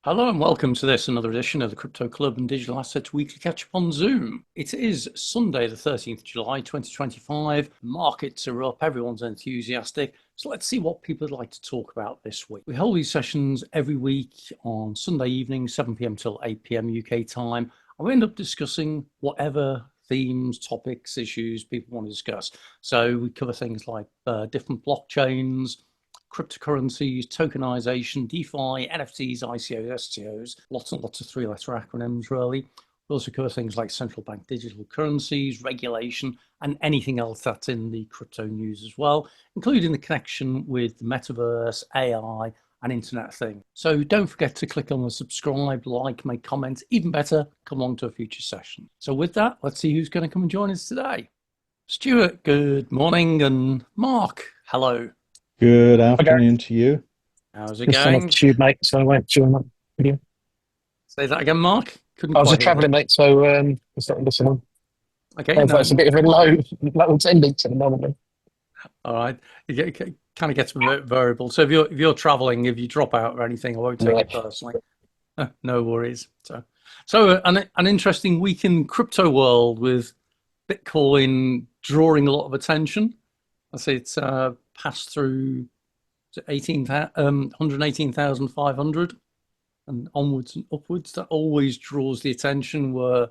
Hello and welcome to another edition of the Crypto Club and Digital Assets Weekly Catch Up on Zoom. It is Sunday, the 13th of July, 2025. Markets are up, everyone's enthusiastic. So let's see what people would like to talk about this week. We hold these sessions every week on Sunday evening, 7 p.m. till 8 p.m. UK time. And we end up discussing whatever themes, topics, issues people want to discuss. So we cover things like different blockchains, cryptocurrencies, tokenization, DeFi, NFTs, ICOs, STOs, lots and lots of three-letter acronyms, really. We also cover things like central bank digital currencies, regulation, and anything else that's in the crypto news as well, including the connection with the metaverse, AI, and Internet of Things. So don't forget to click on the subscribe, like, make comments. Even better, come along to a future session. So with that, let's see who's going to come and join us today. Stuart, good morning, and Mark, hello. Good Okay, afternoon to you. How's it just on a going? tube, mate, so I won't join that video. Say that again, Mark. Couldn't I was quite just hear travelling, that. mate, so I started listening. Okay, Sounds like it's a no, bit of a low attendance at the moment. Mate. all right. It kind of gets a bit variable. So if you're traveling, if you drop out or anything, I won't take Yeah. it personally. No worries. So an interesting week in crypto world with Bitcoin drawing a lot of attention. I say it's passed through to 118,500 and onwards and upwards. That always draws the attention where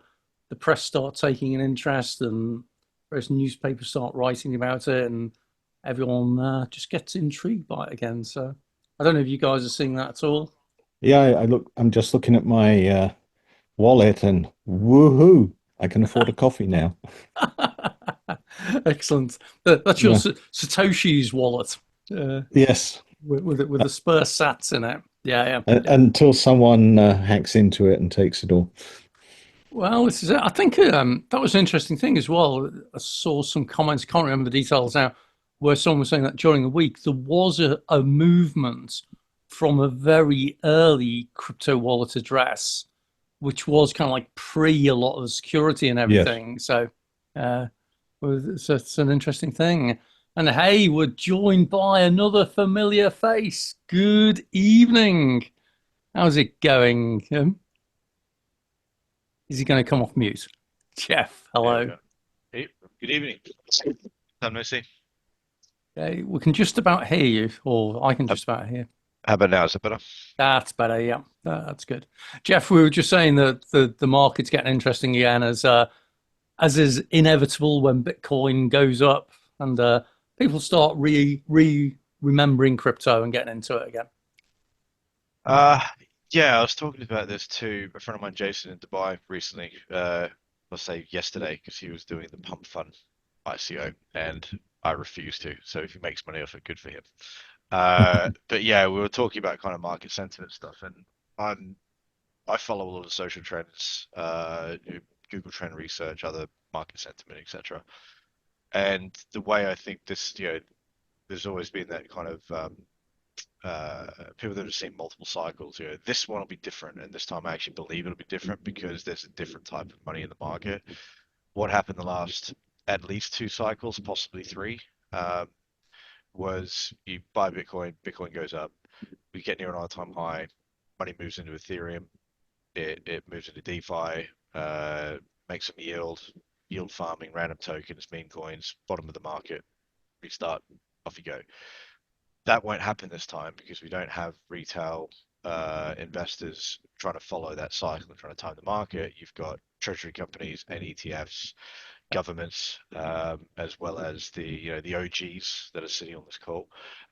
the press start taking an interest and various newspapers start writing about it, and everyone just gets intrigued by it again. So I don't know if you guys are seeing that at all. Yeah, I'm just looking at my wallet and woohoo, I can afford a coffee now. Excellent. That's your Yeah. Satoshi's wallet uh, Yes. with the Spurs sats in it. Yeah, yeah, yeah. Until someone hacks into it and takes it all. Well, this is it. I think that was an interesting thing as well. I saw some comments, can't remember the details now, where someone was saying that during the week there was a movement from a very early crypto wallet address, which was kind of like pre a lot of the security and Yes. everything. So, uh, it's an interesting thing. And hey, we're joined by another familiar face. Good evening. How's it going? Is he going to come off mute? Jeff, There we hello. go. Hey, good evening. Time no see. Okay, we can just about hear you, or I can How just about hear. how about now? Is it better? That's better. Yeah, that's good. Jeff, we were just saying that the market's getting interesting again, as is inevitable when Bitcoin goes up and people start remembering crypto and getting into it again. Uh, yeah, I was talking about this to a friend of mine, Jason, in Dubai recently. Let's say yesterday, because he was doing the pump fund ICO, and I refused to. So if he makes money off it, good for him. But yeah, we were talking about kind of market sentiment stuff, and I'm I follow a lot of social trends, Google Trend Research, other market sentiment, etc. And the way I think this, there's always been that kind of people that have seen multiple cycles. This one will be different, and this time I actually believe it'll be different because there's a different type of money in the market. What happened the last at least two cycles, possibly three, um, was you buy Bitcoin, Bitcoin goes up, we get near an all-time high, money moves into Ethereum, it moves into DeFi, makes some yield farming, random tokens, meme coins, bottom of the market, restart, off you go. That won't happen this time because we don't have retail investors trying to follow that cycle and trying to time the market. You've got treasury companies and ETFs, governments, as well as the OGs that are sitting on this call,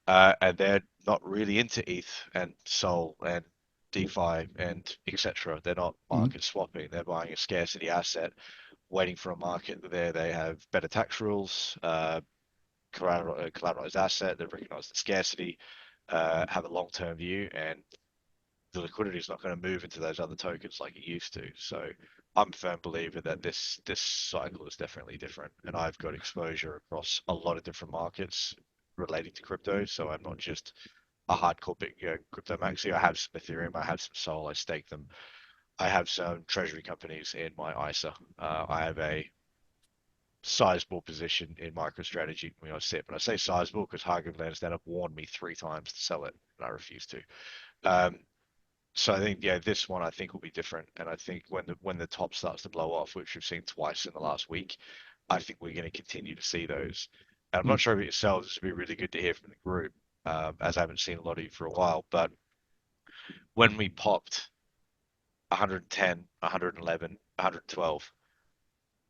and they're not really into ETH and Sol and DeFi and etc. They're not Mhm. market swapping. They're buying a scarcity asset, waiting for a market there. They have better tax rules, collateralized asset. They recognize the scarcity, have a long-term view, and the liquidity is not going to move into those other tokens like it used to. So I'm a firm believer that this cycle is definitely different, and I've got exposure across a lot of different markets relating to crypto. So I'm not just a hardcore big crypto maxi. I have some Ethereum, I have some Sol, I stake them. I have some treasury companies in my ISA. I have a sizable position in MicroStrategy when I sit. But I say sizable because Hagen Landsden have warned me three times to sell it, and I refuse to. Um, So I think this one I think will be different, and I think when the top starts to blow off, which we've seen twice in the last week, I think we're going to continue to see those. And I'm Mm. not sure about yourselves. This would be really good to hear from the group, as I haven't seen a lot of you for a while. But when we popped 110, 111, 112,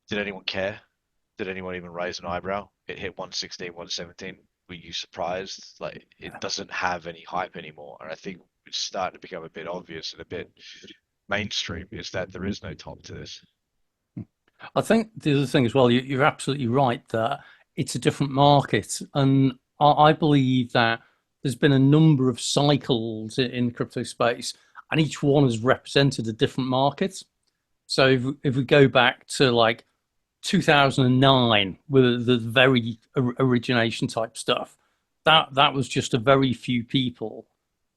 did anyone care? Did anyone even raise an eyebrow? It hit 116, 117. Were you surprised? Like, it doesn't have any hype anymore. And I think it's starting to become a bit obvious and a bit mainstream is that there is no top to this. I think the other thing as well, you're absolutely right that it's a different market. And I believe that there's been a number of cycles in the crypto space, and each one has represented a different market. So if we go back to like 2009 with the very origination type stuff, that was just a very few people,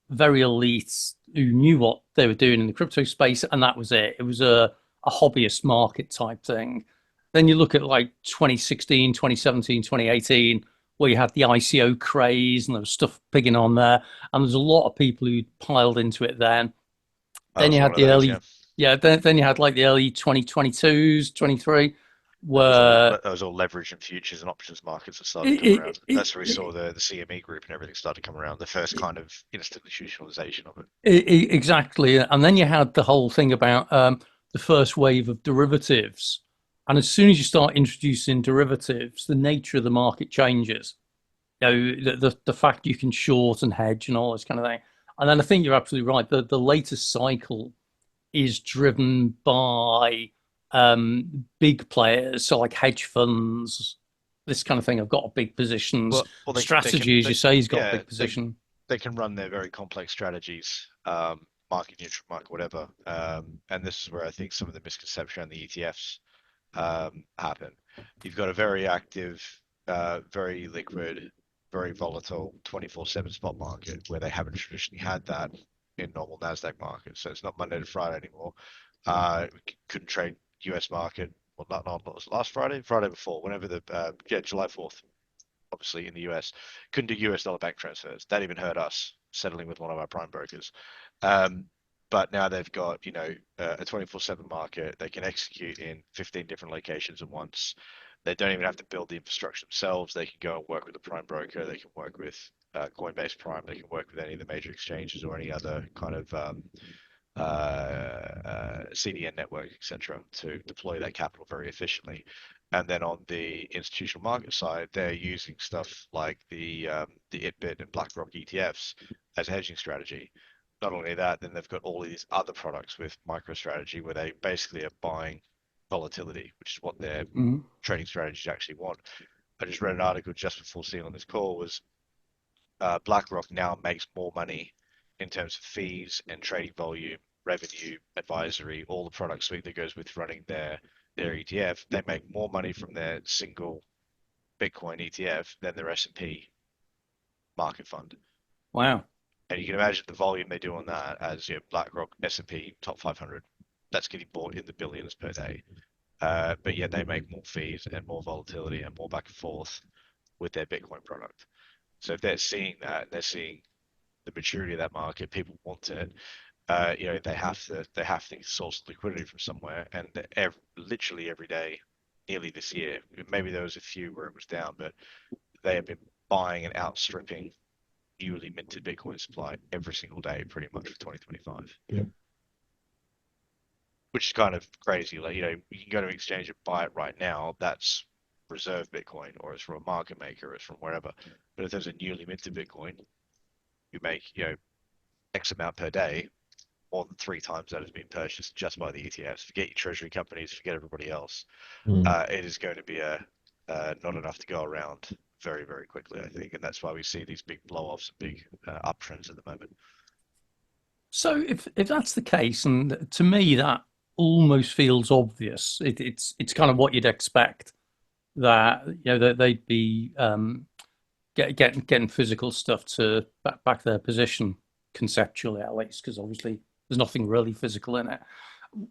very elites who knew what they were doing in the crypto space, and that was it. It was a hobbyist market type thing. Then you look at like 2016, 2017, 2018, where you had the ICO craze and there was stuff pigging on there, and there's a lot of people who piled into it then. I Then was you one had of the those, early, yeah. yeah, then you had like the early 2022s, 23, where That was all leverage and futures and options markets that started to come it, around. it, That's where we saw the CME group and everything started to come around. The first kind of institutionalization of it. Exactly. And then you had the whole thing about the first wave of derivatives. And as soon as you start introducing derivatives, the nature of the market changes. You know, the fact you can short and hedge and all this kind of thing. And then I think you're absolutely right. The latest cycle is driven by big players, so like hedge funds, this kind of thing. Have got big positions. Well, Strategy, as you say, has got a yeah, big position. they can run their very complex strategies, market neutral, market whatever. And this is where I think some of the misconception around the ETFs happen. You've got a very active, very liquid, very volatile 24/7 spot market where they haven't traditionally had that in normal Nasdaq markets. So it's not Monday to Friday anymore. Couldn't trade US market. Well, not was it last Friday, Friday before, whenever July 4th, obviously in the US, couldn't do US dollar bank transfers. That even hurt us settling with one of our prime brokers. Um, but now they've got, a 24/7 market. They can execute in 15 different locations at once. They don't even have to build the infrastructure themselves. They can go and work with a prime broker. They can work with Coinbase Prime. They can work with any of the major exchanges or any other kind of CDN network, etc., to deploy that capital very efficiently. And then on the institutional market side, they're using stuff like the ItBit and BlackRock ETFs as a hedging strategy. Not only that, then they've got all of these other products with MicroStrategy where they basically are buying volatility, which is what their Mhm. trading strategies actually want. I just read an article just before seeing on this call was BlackRock now makes more money in terms of fees and trading volume, revenue, advisory, all the product suite that goes with running their ETF. They make more money from their single Bitcoin ETF than their S&P market fund. Wow. And you can imagine the volume they do on that as BlackRock S&P top 500. That's getting bought in the billions per day. But yet they make more fees and more volatility and more back and forth with their Bitcoin product. So if they're seeing that, they're seeing the maturity of that market, people want it. They have to source liquidity from somewhere, and literally every day, nearly this year, maybe there was a few where it was down, but they have been buying and outstripping newly minted Bitcoin supply every single day, pretty much for 2025. Yep. Which is kind of crazy. Like, you can go to an exchange and buy it right now. That's reserve Bitcoin, or it's from a market maker, or it's from wherever. But if there's a newly minted Bitcoin, you make, X amount per day, more than 3 times that has been purchased just by the ETFs. Forget your treasury companies, forget everybody else. It is going to be not enough to go around very, very quickly, I think, and that's why we see these big blow-offs and big uptrends at the moment. So if that's the case, and to me that almost feels obvious, it's kind of what you'd expect that that they'd be getting physical stuff to back their position conceptually at least, because obviously there's nothing really physical in it.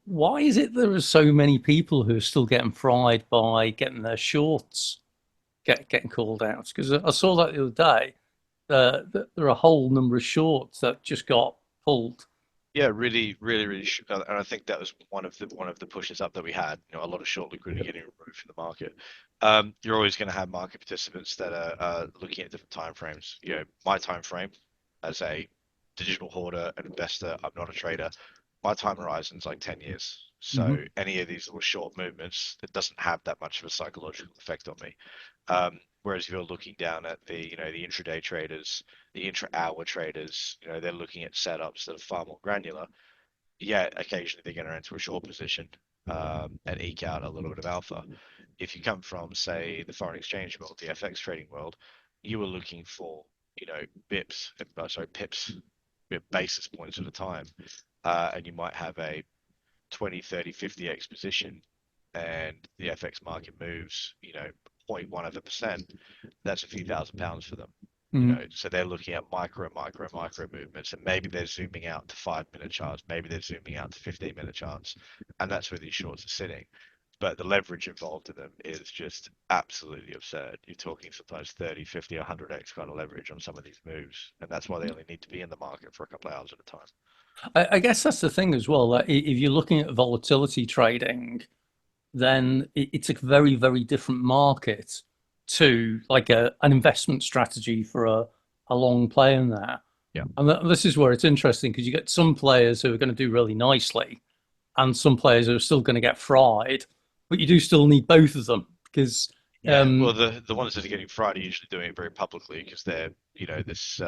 Why is it there are so many people who are still getting fried by getting their shorts getting called out? Because I saw that the other day. There are a whole number of shorts that just got pulled Yeah, really, really, really, and I think that was one of the pushes up that we had. A lot of short liquidity getting removed from the market. You're always going to have market participants that are looking at different time frames. My time frame as a digital hoarder and investor, I'm not a trader. My time horizon's like 10 years. So Hmm. any of these little short movements, it doesn't have that much of a psychological effect on me. Whereas if you're looking down at the intraday traders, the intra-hour traders, they're looking at setups that are far more granular. Yeah, occasionally they're going to enter a short position and eke out a little bit of alpha. If you come from, say, the foreign exchange world, the FX trading world, you are looking for, bips, sorry, pips, basis points at a time, and you might have a 20, 30, 50x position, and the FX market moves, 0.1%, that's a few £1,000 for them. Hmm. So they're looking at micro movements, and maybe they're zooming out to 5-minute charts, maybe they're zooming out to 15-minute charts, and that's where these shorts are sitting. But the leverage involved in them is just absolutely absurd. You're talking sometimes 30, 50, 100x kind of leverage on some of these moves, and that's why they only need to be in the market for a couple of hours at a time. I guess that's the thing as well. That if you're looking at volatility trading, then it's a very, very different market to like an investment strategy for a long play in there. Yeah. And this is where it's interesting because you get some players who are going to do really nicely and some players who are still going to get fried, but you do still need both of them because, Yeah, well, um, the ones that are getting fried are usually doing it very publicly because they're, this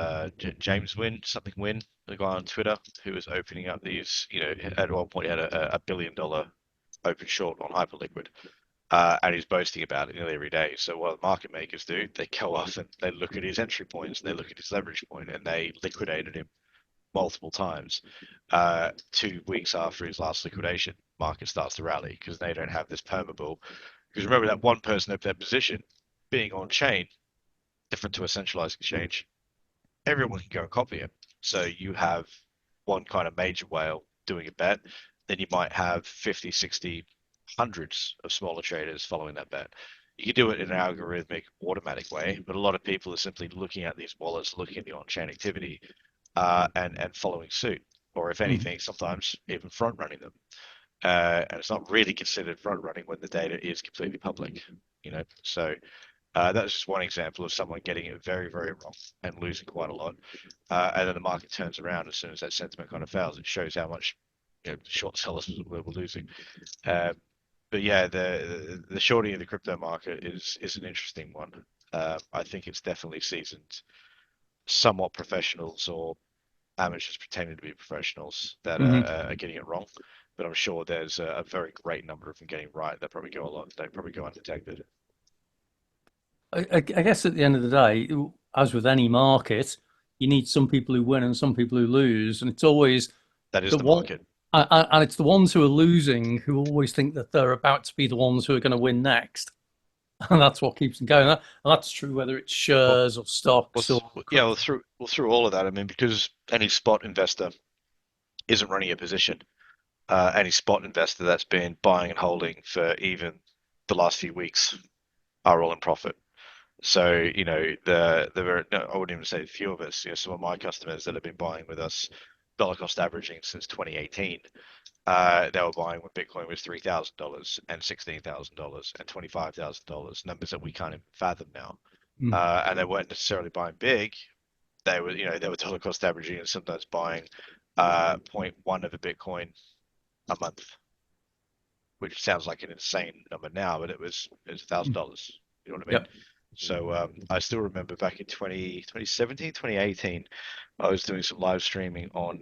James Wynn, something Wynn, the guy on Twitter who was opening up these, at one point he had a $1 billion open short on Hyperliquid, and he's boasting about it nearly every day. So what the market makers do, they go off and they look at his entry points and they look at his leverage point and they liquidated him multiple times. 2 weeks after his last liquidation, market starts to rally because they don't have this perma. Because remember that one person of their position being on chain, different to a centralized exchange, everyone can go and copy it. So you have one kind of major whale doing a bet, then you might have 50, 60, hundreds of smaller traders following that bet. You can do it in an algorithmic, automatic way, but a lot of people are simply looking at these wallets, looking at the on-chain activity, and following suit, or if mhm. anything, sometimes even front running them. And it's not really considered front running when the data is completely public. So that's just one example of someone getting it very, very wrong and losing quite a lot. And then the market turns around as soon as that sentiment kind of fails. It shows how much short sellers were losing. Uh, but yeah, the shorting of the crypto market is an interesting one. I think it's definitely seasoned, somewhat professionals or amateurs pretending to be professionals that Hmm. are getting it wrong. But I'm sure there's a very great number of them getting right. They probably go a lot. They probably go undetected. I guess at the end of the day, as with any market, you need some people who win and some people who lose, and it's always That is the the one, market. and it's the ones who are losing who always think that they're about to be the ones who are going to win next, and that's what keeps them going. And that's true whether it's Well, shares or stocks or yeah, crypto. through all of that, I mean, because any spot investor isn't running a position, any spot investor that's been buying and holding for even the last few weeks are all in profit. So, there are, no, I wouldn't even say a few of us, some of my customers that have been buying with us dollar cost averaging since 2018, they were buying when Bitcoin was $3,000 and $16,000 and $25,000, numbers that we can't even fathom now. Mm. And they weren't necessarily buying big. They were dollar cost averaging and sometimes buying zero point 0.1 of a Bitcoin a month, which sounds like an insane number now, but it was $1,000. You know what I mean? Yep. So I still remember back in 2017, 2018, I was doing some live streaming on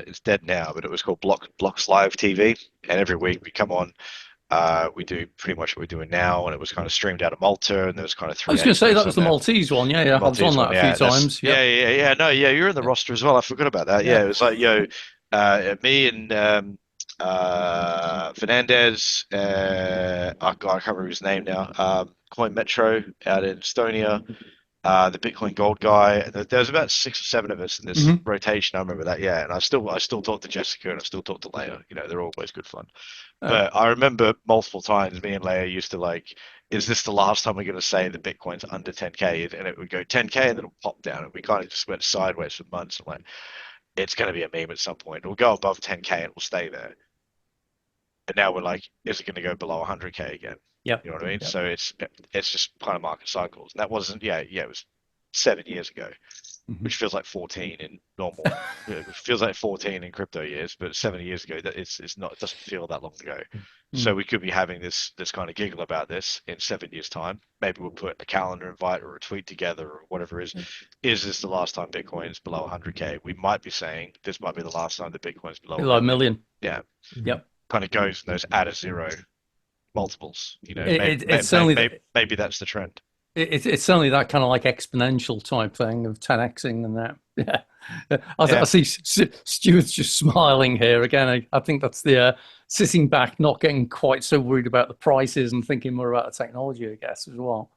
it's dead now, but it was called Blocks Live TV, and every week we come on. We do pretty much what we're doing now, and it was kind of streamed out of Malta, and there was kind of I three was going to say that experts was on the there. Maltese one. Yeah, yeah, I was on Maltese that one, a few yeah. That's times. yeah, Yep. yeah, yeah. No, yeah, you're in the roster as well. I forgot about that. Yeah, Yeah. it was like me and Fernandez. Oh God, I can't remember his name now. Coin Metro out in Estonia. The Bitcoin Gold guy. There was about 6 or 7 of us in this Hmm. rotation. I remember that. Yeah, and I still talk to Jessica and I still talk to Leia. They're always good fun. But I remember multiple times me and Leia used to like, is this the last time we're going to say that Bitcoin's under 10K? And it would go 10K and then it'll pop down. And we kind of just went sideways for months. And like, it's going to be a meme at some point. It'll go above 10K and it will stay there. And now we're like, is it going to go below 100K again? Yep. You know what I mean? Yep. So it's just kind of market cycles. And that wasn't, it was 7 years ago, which feels like 14 in normal. It feels like 14 in crypto years, but 7 years ago, that it's not. It doesn't feel that long ago. So we could be having this kind of giggle about this in 7 years' time. Maybe we'll put a calendar invite or a tweet together or whatever it is. Is this the last time Bitcoin is below 100K? We might be saying this might be the last time that Bitcoin is below Below a million. Yeah. Yep. Kind of goes in those add a zero multiples. It's certainly maybe that's the trend. it's certainly that kind of like exponential type thing of 10xing and that. Yeah. I see Stuart's just smiling here again. I think that's the sitting back, not getting quite so worried about the prices and thinking more about the technology, I guess, as well.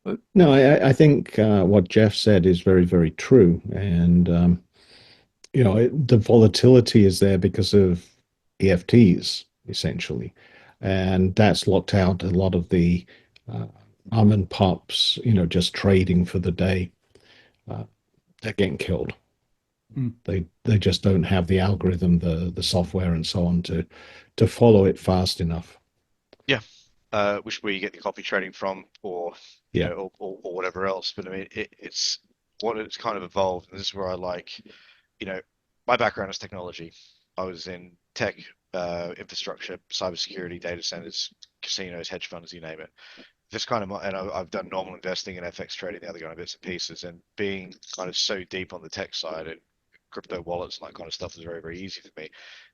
But, No, I think what Jeff said is very, very true. And, the volatility is there because of EFTs, essentially. And that's locked out a lot of the mom and pops, just trading for the day. They're getting killed. They just don't have the algorithm, the software, and so on to follow it fast enough. Yeah, which is where you get the copy trading from, or or whatever else. But I mean, it's what it's kind of evolved, and this is where I like, my background is technology. I was in tech, infrastructure, cybersecurity, data centers, casinos, hedge funds, you name it. This kind of, and I've done normal investing and FX trading, the other kind of bits and pieces, and being kind of so deep on the tech side and crypto wallets and that kind of stuff is very, very easy for me.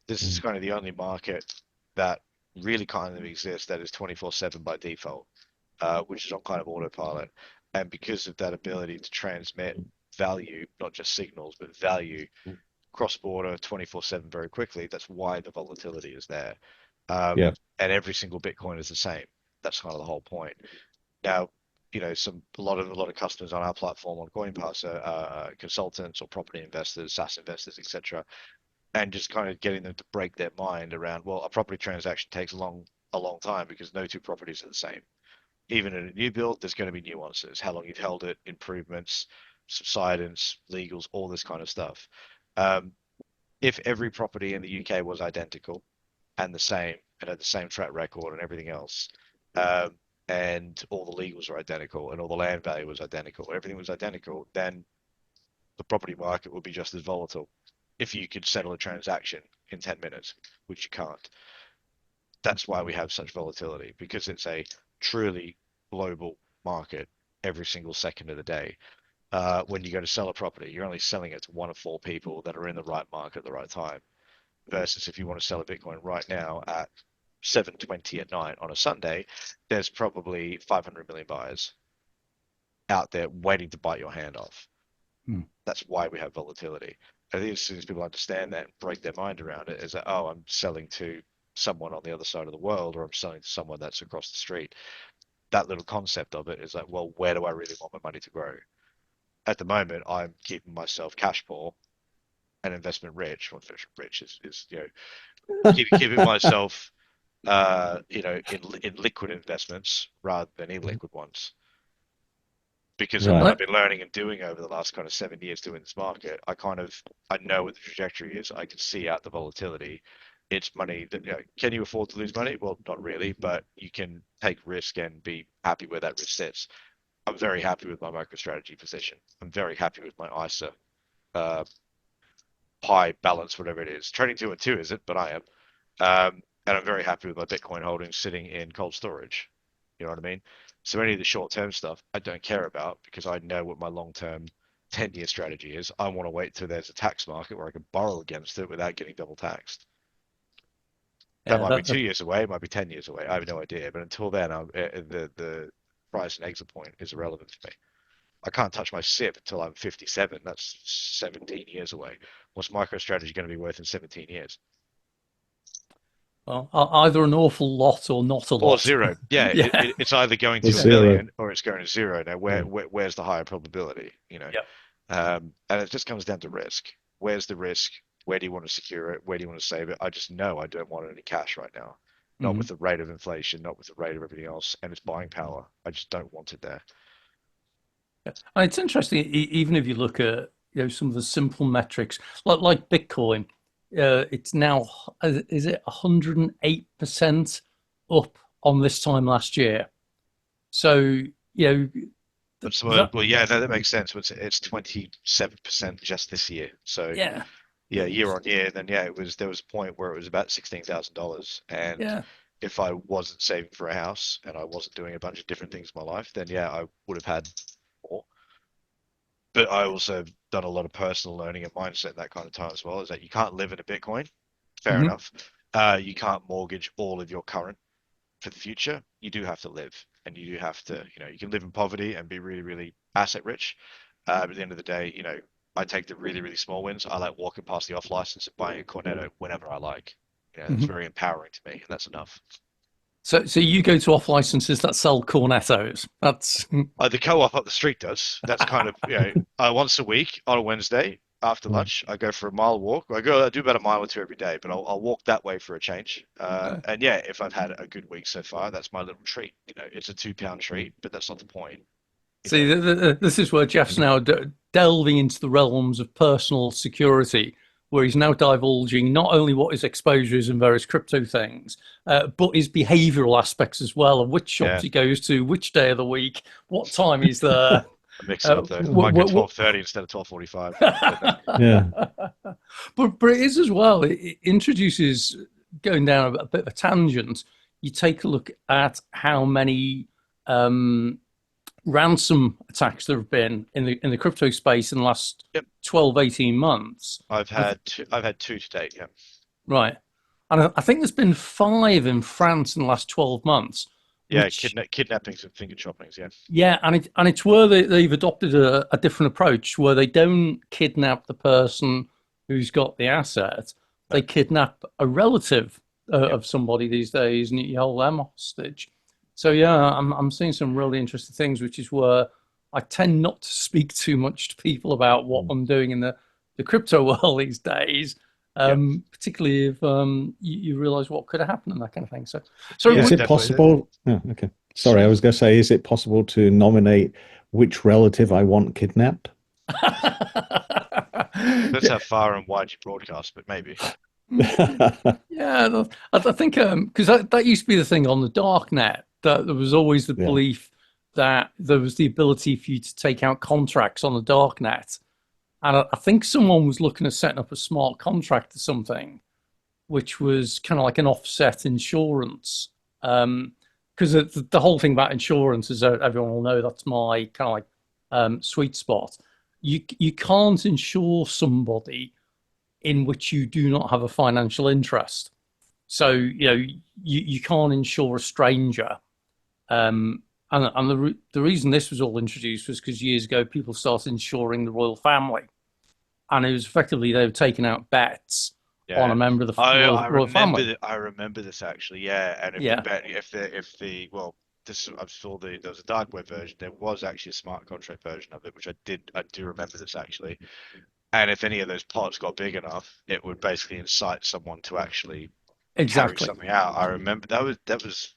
This is kind of the only market that really kind of exists that is 24/7 by default, which is on kind of autopilot. And because of that ability to transmit value, not just signals, but value cross-border 24/7 very quickly, that's why the volatility is there. Yeah. And every single Bitcoin is the same. That's kind of the whole point. Now, a lot of customers on our platform on CoinPass are consultants or property investors, SaaS investors, etc., and just kind of getting them to break their mind around, well, a property transaction takes a long time because no two properties are the same. Even in a new build, there's going to be nuances, how long you've held it, improvements, subsidence, legals, all this kind of stuff. If every property in the UK was identical and the same and had the same track record and everything else, and all the legals are identical and all the land value was identical, everything was identical, then the property market would be just as volatile if you could settle a transaction in 10 minutes, which you can't. That's why we have such volatility, because it's a truly global market every single second of the day. When you go to sell a property, you're only selling it to one of four people that are in the right market at the right time. Versus if you want to sell a Bitcoin right now at 7:20 at night on a Sunday, there's probably 500 million buyers out there waiting to bite your hand off. That's why we have volatility. I think as soon as people understand that and break their mind around it, is that, oh, I'm selling to someone on the other side of the world, or I'm selling to someone that's across the street. That little concept of it is like, well, where do I really want my money to grow? At the moment, I'm keeping myself cash poor and investment rich. Well, rich is keeping myself in liquid investments rather than illiquid ones. Because of what Right. I've been learning and doing over the last kind of 7 years doing this market, I know what the trajectory is. I can see out the volatility. It's money that, can you afford to lose money? Well, not really, but you can take risk and be happy where that risk sits. I'm very happy with my MicroStrategy position. I'm very happy with my ISA, Pi balance, whatever it is. Trading 2 is it? But I am. And I'm very happy with my Bitcoin holdings sitting in cold storage. You know what I mean? So any of the short-term stuff I don't care about, because I know what my long-term 10-year strategy is. I want to wait till there's a tax market where I can borrow against it without getting double taxed. That might be 2 years away, it might be 10 years away. I have no idea. But until then, the price and exit point is irrelevant to me. I can't touch my SIP until I'm 57. That's 17 years away. What's MicroStrategy going to be worth in 17 years? Well, either an awful lot or not a lot. Or zero. Yeah, Yeah. It's either going to a Zero. million or it's going to zero. Now, where's the higher probability? Yep. And it just comes down to risk. Where's the risk? Where do you want to secure it? Where do you want to save it? I just know I don't want any cash right now. Not with the rate of inflation, not with the rate of everything else, and its buying power. I just don't want it there. And it's interesting, even if you look at some of the simple metrics, like Bitcoin. It's now, is it 108% up on this time last year? So, Well, that, yeah, no, that makes sense. It's 27% just this year. So yeah, yeah, year on year, then yeah, there was a point where it was about $16,000. And yeah. if I wasn't saving for a house and I wasn't doing a bunch of different things in my life, then yeah, I would have had more. But I also have done a lot of personal learning and mindset that kind of time as well, is that you can't live in a Bitcoin. Fair Hmm. enough. You can't mortgage all of your current for the future. You do have to live, and you do have to, you can live in poverty and be really, really asset rich. But at the end of the day, I take the really, really small wins. I like walking past the off license and buying a Cornetto whenever I like. It's Hmm. very empowering to me, and that's enough. So you go to off licenses that sell cornettos. That's The co-op up the street does. That's kind of, once a week on a Wednesday after Mm. lunch, I go for a mile walk. I do about a mile or two every day, but I'll walk that way for a change. And yeah, if I've had a good week so far, that's my little treat. It's a 2 pound treat, but that's not the point. You See, know, this is where Jeff's now delving into the realms of personal security, where he's now divulging not only what his exposure is in various crypto things, but his behavioral aspects as well, of which shops yeah, he goes to, which day of the week, what time he's there. I mix it Uh, up though. I what, might go what, 12:30 instead of 12:45. But no. Yeah. but it is as well. It introduces, going down a bit of a tangent. You take a look at how many um, ransom attacks there have been in the crypto space in the last Yep, 12, 18 months. I've had two to date. Yeah, Right. And I think there's been five in France in the last 12 months, yeah, which, kidnappings and finger choppings. Yeah, yeah, and it's where they've adopted a different approach where they don't kidnap the person who's got the asset, no, they kidnap a relative yeah. of somebody these days and you hold them hostage. So yeah, I'm seeing some really interesting things, which is where I tend not to speak too much to people about what Mm. I'm doing in the crypto world these days, Yeah. particularly if you realize what could have happened and that kind of thing. So Yeah, Is it definitely. possible? Oh, okay. Sorry, I was going to say, is it possible to nominate which relative I want kidnapped? That's how far and wide you broadcast, but maybe. Yeah, I think because that used to be the thing on the dark net, that there was always the Yeah. belief that there was the ability for you to take out contracts on the dark net. And I think someone was looking at setting up a smart contract or something, which was kind of like an offset insurance. Because the whole thing about insurance is everyone will know that's my kind of like sweet spot. You can't insure somebody in which you do not have a financial interest. So you can't insure a stranger. And the reason this was all introduced was because years ago people started insuring the royal family, and it was effectively they were taking out bets on a Yeah. member of the royal I royal remember family. that. I remember this actually. Yeah, and if the Yeah, bet, if the well, this I saw there was a dark web version. There was actually a smart contract version of it, which I do remember this actually. And if any of those pots got big enough, it would basically incite someone to actually carry exactly. something out. I remember that was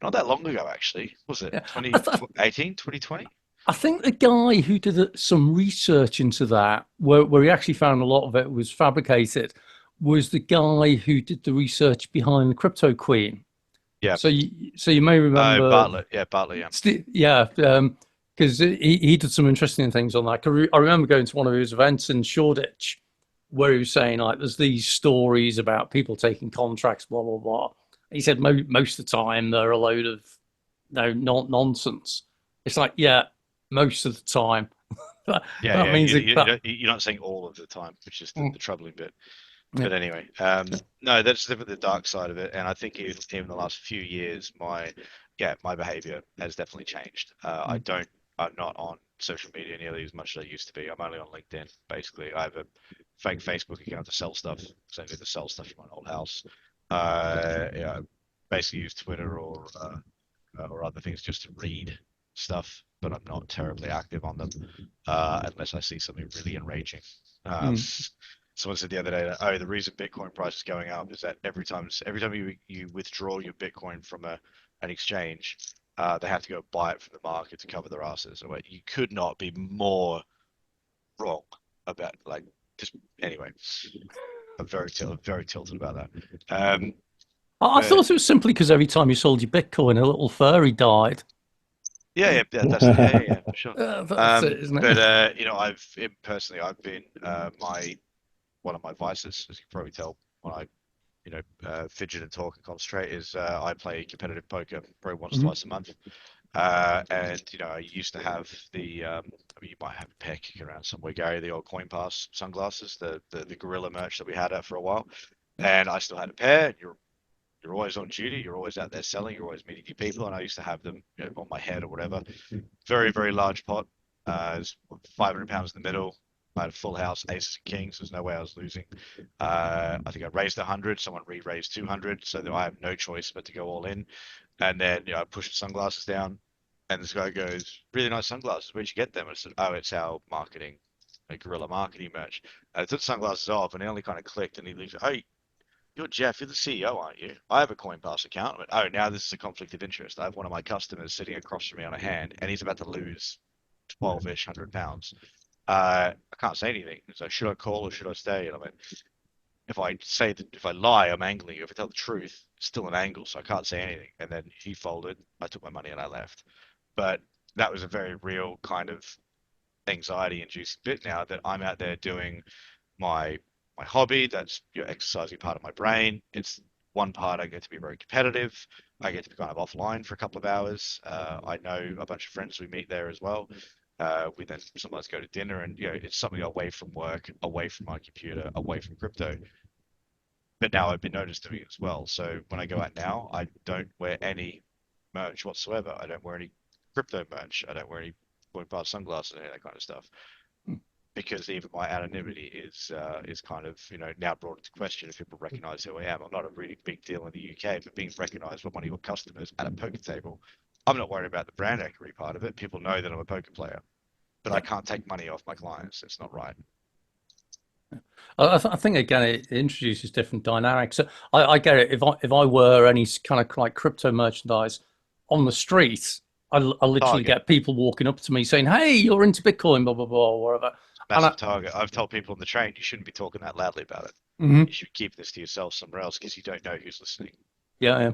not that long ago actually. Was it Yeah, I, th- 2018, 2020? I think the guy who did some research into that, where he actually found a lot of it was fabricated, was the guy who did the research behind the crypto queen. Yeah. So you may remember, Bartlett. Yeah, Bartlett. Yeah. yeah, because he did some interesting things on that. I remember going to one of his events in Shoreditch, where he was saying like, there's these stories about people taking contracts, blah blah blah. He said most of the time they're a load of not nonsense. It's like, yeah, most of the time. that, Yeah, that yeah. means You're not saying all of the time, which is Mm, the troubling bit. yeah. But anyway, no, that's definitely the dark side of it. And I think even the last few years, my behavior has definitely changed. Mm, I'm not on social media nearly as much as I used to be. I'm only on LinkedIn, basically. I have a fake Facebook account to sell stuff, so I need to sell stuff from my old house. Yeah, I basically use Twitter or other things just to read stuff, but I'm not terribly active on them unless I see something really enraging. Um, mm. Someone said the other day that, oh, the reason Bitcoin price is going up is that every time you withdraw your Bitcoin from an exchange, they have to go buy it from the market to cover their asses. You could not be more wrong. about like just anyway. I'm very tilted about that. Um, I but thought it was simply because every time you sold your Bitcoin, a little furry died. yeah, that's it. Yeah, for sure. That's it, isn't But it? personally, I've been my one of my vices, as you can probably tell when I fidget and talk and concentrate, is I play competitive poker probably once, Mhm. twice a month. And I used to have I mean, you might have a pair kicking around somewhere, Gary, the old Coin Pass sunglasses, the Gorilla merch that we had out for a while. And I still had a pair. And you're always on duty. You're always out there selling. You're always meeting new people. And I used to have them, on my head or whatever. Very, very large pot. It's 500 pounds in the middle. I had a full house, aces and kings. There's no way I was losing. I think I raised 100. Someone re-raised 200, so that I have no choice but to go all in. And then I pushed the sunglasses down, and this guy goes, "Really nice sunglasses. Where'd you get them?" I said, "Oh, it's our marketing, guerrilla marketing merch." And I took the sunglasses off, and it only kind of clicked. And he leaves, "Oh, you're Jeff. You're the CEO, aren't you? I have a CoinPass account." I went, "Oh, now this is a conflict of interest. I have one of my customers sitting across from me on a hand, and he's about to lose 12-ish £100. I can't say anything. So should I call or should I stay?" And I went, if I lie, I'm angling you. If I tell the truth, it's still an angle, so I can't say anything. And then he folded. I took my money and I left. But that was a very real kind of anxiety-inducing bit now that I'm out there doing my my hobby. That's exercising part of my brain. It's one part I get to be very competitive. I get to be kind of offline for a couple of hours. I know a bunch of friends we meet there as well. We then sometimes go to dinner, and it's something away from work, away from my computer, away from crypto. But now I've been noticed doing it as well. So when I go out now, I don't wear any merch whatsoever. I don't wear any crypto merch. I don't wear any point bar sunglasses, any of that kind of stuff, because even my anonymity is kind of now brought into question if people recognize who I am. I'm not a really big deal in the UK, but being recognized by one of your customers at a poker table, I'm not worried about the brand equity part of it. People know that I'm a poker player, but I Yeah. can't take money off my clients. It's not right. I think again it introduces different dynamics. So I get it. If I were any kind of like crypto merchandise on the street, I literally Target, get people walking up to me saying, "Hey, you're into Bitcoin, blah blah blah, or whatever." And massive target. I've told people on the train you shouldn't be talking that loudly about it. Mhm. You should keep this to yourself somewhere else because you don't know who's listening. Yeah.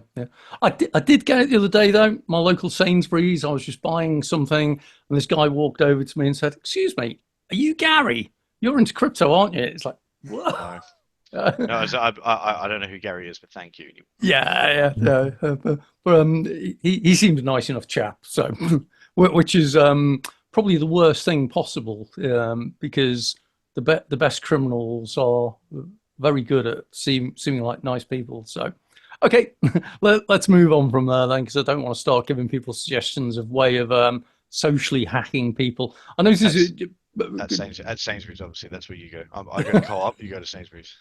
I did get it the other day though. My local Sainsbury's. I was just buying something, and this guy walked over to me and said, "Excuse me, are you Gary? You're into crypto, aren't you?" It's like, what? No, no, I don't know who Gary is, but thank you. Yeah. But he seems a nice enough chap. So, which is probably the worst thing possible, because the best criminals are very good at seeming like nice people. So, okay, let's move on from there then, because I don't want to start giving people suggestions of way of socially hacking people. I notice That's it. at Sainsbury's, obviously. That's where you go. I go to Co-op. You go to Sainsbury's.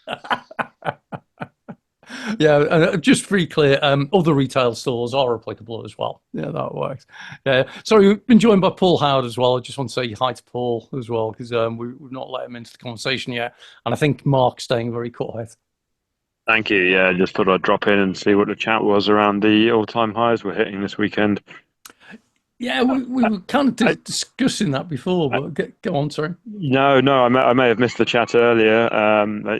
Yeah, and just to be clear, other retail stores are applicable as well. Yeah, that works. Yeah. Sorry, we've been joined by Paul Howard as well. I just want to say hi to Paul as well, because we've not let him into the conversation yet. And I think Mark's staying very quiet. Thank you. Yeah, just thought I'd drop in and see what the chat was around the all-time highs we're hitting this weekend. Yeah, we were kind of I, discussing that before, I, but go on, sorry. no, I may have missed the chat earlier.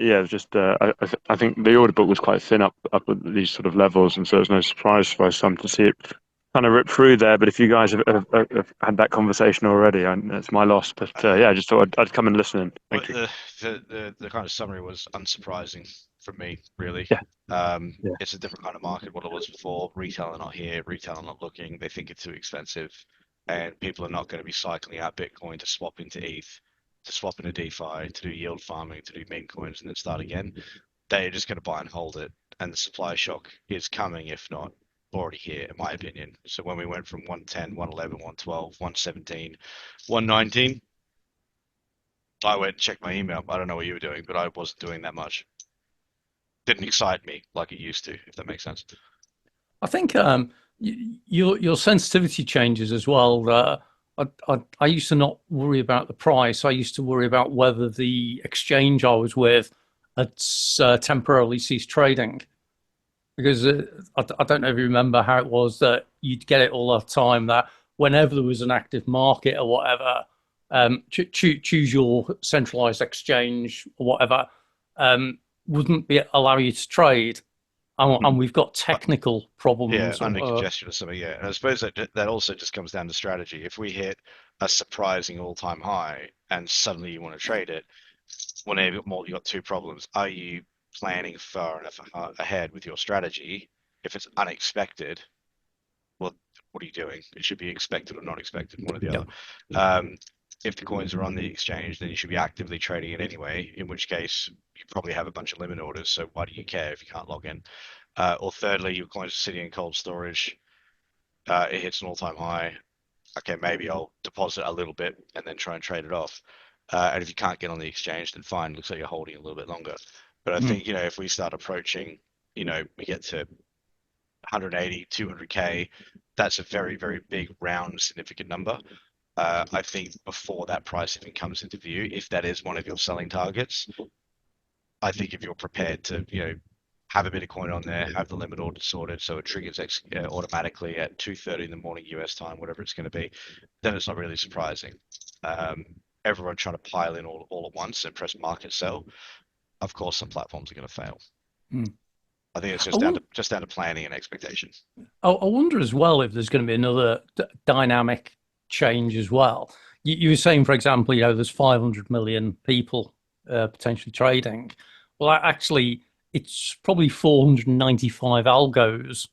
Yeah, just I think the order book was quite thin up at these sort of levels, and so it's no surprise for some to see it kind of rip through there. But if you guys have had that conversation already, it's my loss. But yeah, I just thought I'd come and listen in. Well, Thank you. the kind of summary was unsurprising for me, really. Yeah, yeah. It's a different kind of market what it was before. Retail are not here, retail are not looking. They think it's too expensive, and people are not going to be cycling out Bitcoin to swap into ETH, to swap into DeFi, to do yield farming, to do meme coins, and then start again. They're just going to buy and hold it, and the supply shock is coming, if not already here, in my opinion. So when we went from 110, 111, 112, 117, 119. I went and checked my email. I don't know what you were doing, but I wasn't doing that much. Didn't excite me like it used to, if that makes sense. I think your sensitivity changes as well. I used to not worry about the price. I used to worry about whether the exchange I was with had temporarily ceased trading. Because I don't know if you remember how it was that you'd get it all the time, that whenever there was an active market or whatever, choose your centralized exchange or whatever, wouldn't allow you to trade. And we've got technical problems. Under congestion or something. Yeah, and I suppose that also just comes down to strategy. If we hit a surprising all-time high and suddenly you want to trade it, well, now you've got two problems. Are you planning far enough ahead with your strategy? If it's unexpected, well, what are you doing? It should be expected or not expected, one or the other. If the coins are on the exchange, then you should be actively trading it anyway, in which case you probably have a bunch of limit orders, so why do you care if you can't log in? Or thirdly, your coins are sitting in cold storage, it hits an all-time high. Okay, maybe I'll deposit a little bit and then try and trade it off. And if you can't get on the exchange, then fine, looks like you're holding a little bit longer. But I think, if we start approaching, we get to 180, 200K, that's a very, very big round, significant number. I think before that price even comes into view, if that is one of your selling targets, I think if you're prepared to, have a bit of coin on there, have the limit order sorted, so it triggers automatically at 2:30 in the morning US time, whatever it's going to be, then it's not really surprising. Everyone trying to pile in all at once and press market sell, of course, some platforms are going to fail. I think it's just down to planning and expectation. I wonder as well if there's going to be another dynamic change as well. You were saying, for example, there's 500 million people potentially trading. Well, actually, it's probably 495 algos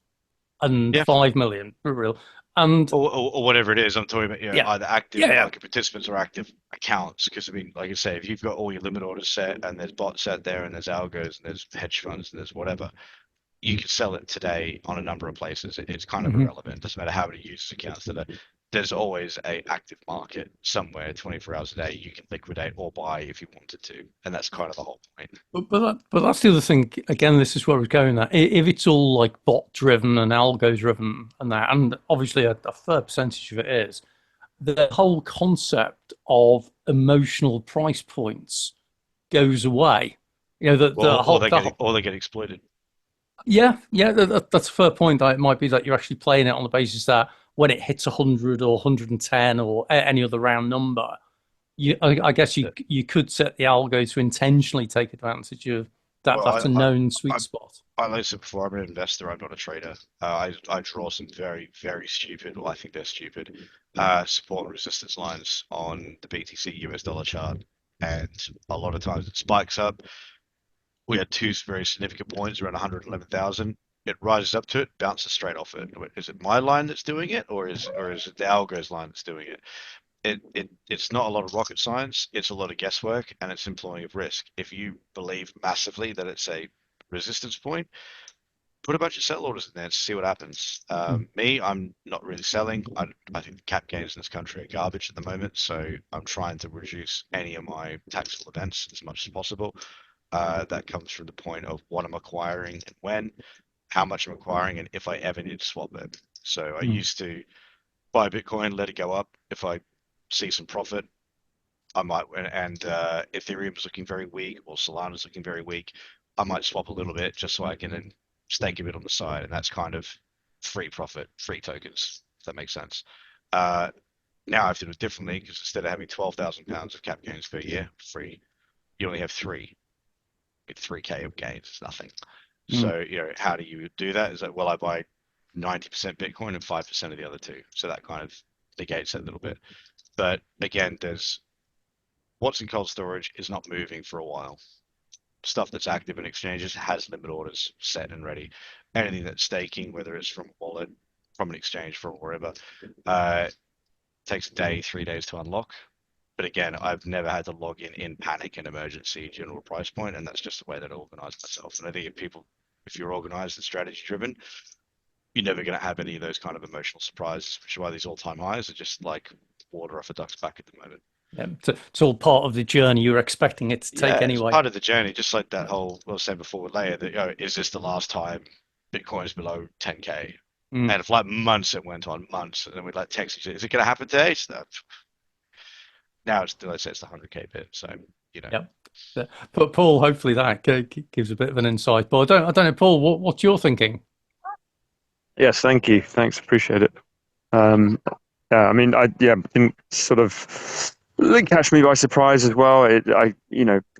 and 5 million for real. And or whatever it is, I'm talking about either active market participants or active accounts. Because I mean, like I say, if you've got all your limit orders set and there's bots out there and there's algos and there's hedge funds and there's whatever, you can sell it today on a number of places. It's kind of irrelevant. It doesn't matter how many users accounts that are. There's always a active market somewhere 24 hours a day you can liquidate or buy if you wanted to, and that's kind of the whole point. But that's the other thing. Again, this is where we're going at. If it's all like bot driven and algo driven and that, and obviously a fair percentage of it is, the whole concept of emotional price points goes away. Or they get exploited. Yeah, that's a fair point. It might be that you're actually playing it on the basis that when it hits 100 or 110 or any other round number, I guess you could set the algo to intentionally take advantage of that. Well, that's a known sweet spot. Like I said before, I'm an investor. I'm not a trader. I draw some very, very stupid, well, I think they're stupid, support and resistance lines on the BTC US dollar chart. And a lot of times it spikes up. We had two very significant points around 111,000. It rises up to it, bounces straight off it. Is it my line that's doing it, or is it the algo's line that's doing it? It's not a lot of rocket science. It's a lot of guesswork, and it's employing of risk. If you believe massively that it's a resistance point, put a bunch of sell orders in there and see what happens. Me, I'm not really selling. I think the cap gains in this country are garbage at the moment, so I'm trying to reduce any of my taxable events as much as possible. That comes from the point of what I'm acquiring and when, how much I'm acquiring, and if I ever need to swap it. So I used to buy Bitcoin, let it go up. If I see some profit, I might, and Ethereum is looking very weak or Solana is looking very weak, I might swap a little bit just so I can then stake a bit on the side, and that's kind of free profit, free tokens, if that makes sense. Now I have to do it differently, because instead of having £12,000 of cap gains per year free, you only have 3. Get 3K of gains. It's nothing. So how do you do that? Is that, well, I buy 90% Bitcoin and 5% of the other two, so that kind of negates it a little bit. But again, there's what's in cold storage is not moving for a while. Stuff that's active in exchanges has limit orders set and ready. Anything that's staking, whether it's from a wallet, from an exchange, from wherever, takes a day, 3 days to unlock. But again, I've never had to log in panic and emergency general price point, and that's just the way that I organize myself. And I think if you're organized and strategy driven, you're never going to have any of those kind of emotional surprises, which is why these all-time highs are just like water off a duck's back at the moment. Yeah, it's all part of the journey you're expecting it to take anyway. It's part of the journey, just like that whole, what I was saying before with Leia, that is this the last time Bitcoin's below 10K? And for like months it went on, months, and then we'd like text each other, is it going to happen today? Now it's, let's say it's the 100K bit, so Yep. But Paul, hopefully that gives a bit of an insight. But I don't know, Paul, what's your thinking? Yes, thank you. Thanks, appreciate it. I mean, I think sort of It catch me by surprise as well. I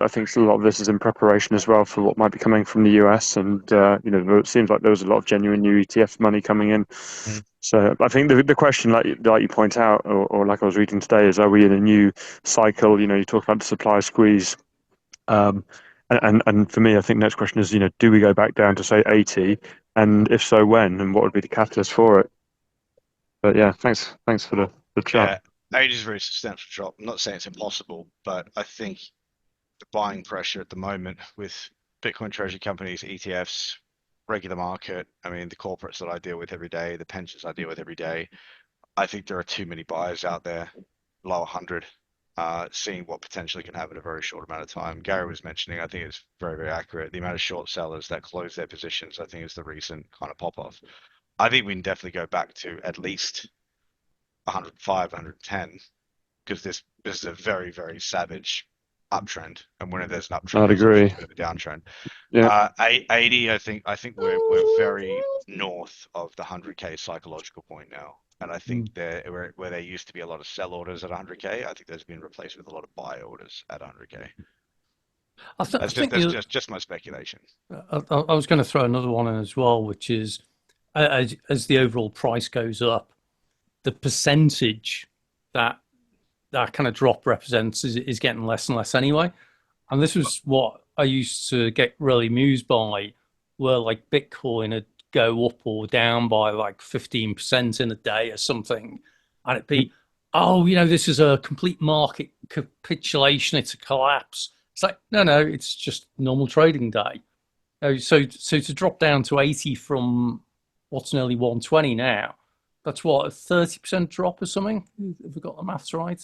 think a lot of this is in preparation as well for what might be coming from the US, and it seems like there was a lot of genuine new ETF money coming in. So I think the question, like you point out, or like I was reading today, is: are we in a new cycle? You talk about the supply squeeze, and for me, I think the next question is, do we go back down to say 80, and if so, when, and what would be the catalyst for it? But yeah, thanks for the chat. Yeah, 80 is a very substantial drop. I'm not saying it's impossible, but I think the buying pressure at the moment with Bitcoin treasury companies, ETFs, regular market, I mean, the corporates that I deal with every day, the pensions I deal with every day, I think there are too many buyers out there, low 100, seeing what potentially can happen in a very short amount of time. Gary was mentioning, I think it's very, very accurate. The amount of short sellers that close their positions, I think, is the recent kind of pop off. I think we can definitely go back to at least 105, 110, because this is a very, very savage uptrend, and when there's an uptrend, I'd there's agree. a bit of a downtrend. Yeah. 80, I think we're very north of the 100k psychological point now, and I think where there used to be a lot of sell orders at 100k, I think there's been replaced with a lot of buy orders at 100k. That's just my speculation. I was going to throw another one in as well, which is as the overall price goes up, the percentage that kind of drop represents is getting less and less anyway. And this was what I used to get really amused by, where like Bitcoin would go up or down by like 15% in a day or something. And it'd be, this is a complete market capitulation. It's a collapse. It's like, no, it's just normal trading day. So to drop down to 80 from what's nearly 120 now, that's what, a 30% drop or something? Have we got the maths right?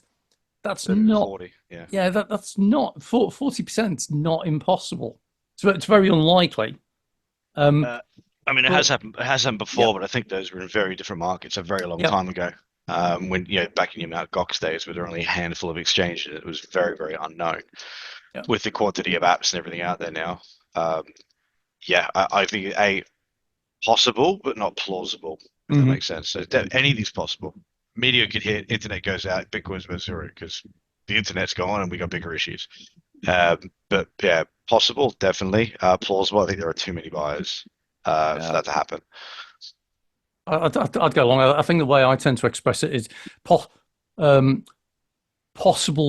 That's not 40, yeah. Yeah, that's not 40%. Not impossible. It's very unlikely. I mean, it has happened before, but I think those were in very different markets a very long time ago. When back in your Mt. Gox days, where there were only a handful of exchanges, it was very, very unknown. With the quantity of apps and everything out there now, I think possible, but not plausible. If that makes sense. So anything's possible. Media could hit, internet goes out, Bitcoin's goes zero because the internet's gone and we got bigger issues. But yeah, possible, definitely. Plausible. I think there are too many buyers for that to happen. I'd go along. I think the way I tend to express it is possible